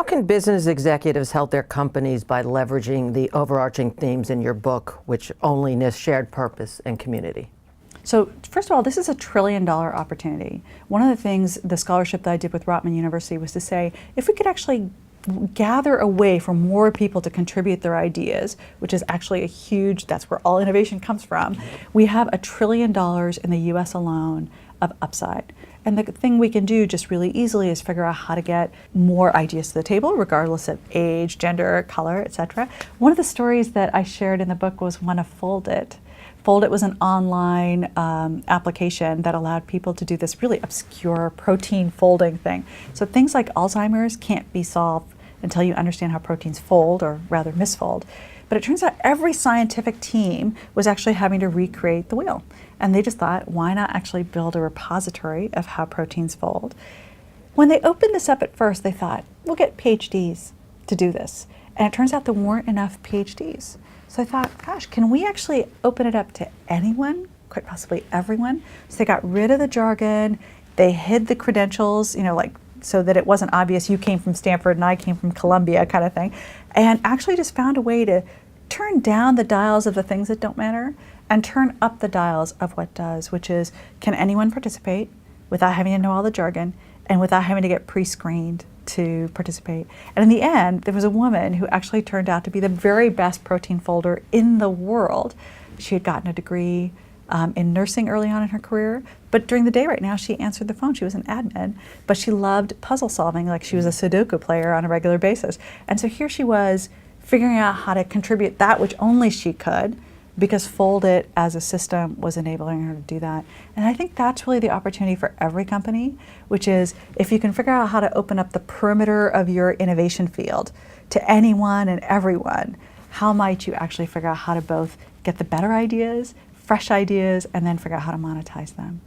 can business executives help their companies by leveraging the overarching themes in your book, which onlyness, shared purpose, and community? So first of all, this is $1 trillion opportunity. One of the things, the scholarship that I did with Rotman University was to say, if we could actually gather a way for more people to contribute their ideas, which is actually a huge, that's where all innovation comes from. We have $1 trillion in the US alone of upside. And the thing we can do just really easily is figure out how to get more ideas to the table, regardless of age, gender, color, etc. One of the stories that I shared in the book was one of Foldit. Foldit was an online application that allowed people to do this really obscure protein folding thing. So things like Alzheimer's can't be solved until you understand how proteins fold, or rather misfold. But it turns out every scientific team was actually having to recreate the wheel. And they just thought, why not actually build a repository of how proteins fold? When they opened this up at first, they thought, we'll get PhDs to do this. And it turns out there weren't enough PhDs. So I thought, gosh, can we actually open it up to anyone, quite possibly everyone? So they got rid of the jargon, they hid the credentials, like so that it wasn't obvious you came from Stanford and I came from Columbia kind of thing, and actually just found a way to turn down the dials of the things that don't matter and turn up the dials of what does, which is, can anyone participate without having to know all the jargon and without having to get pre-screened to participate. And in the end, there was a woman who actually turned out to be the very best protein folder in the world. She had gotten a degree in nursing early on in her career, but during the day right now she answered the phone. She was an admin, but she loved puzzle solving, like she was a Sudoku player on a regular basis. And so here she was figuring out how to contribute that which only she could, because Foldit as a system was enabling her to do that. And I think that's really the opportunity for every company, which is if you can figure out how to open up the perimeter of your innovation field to anyone and everyone, how might you actually figure out how to both get the better ideas, fresh ideas, and then figure out how to monetize them?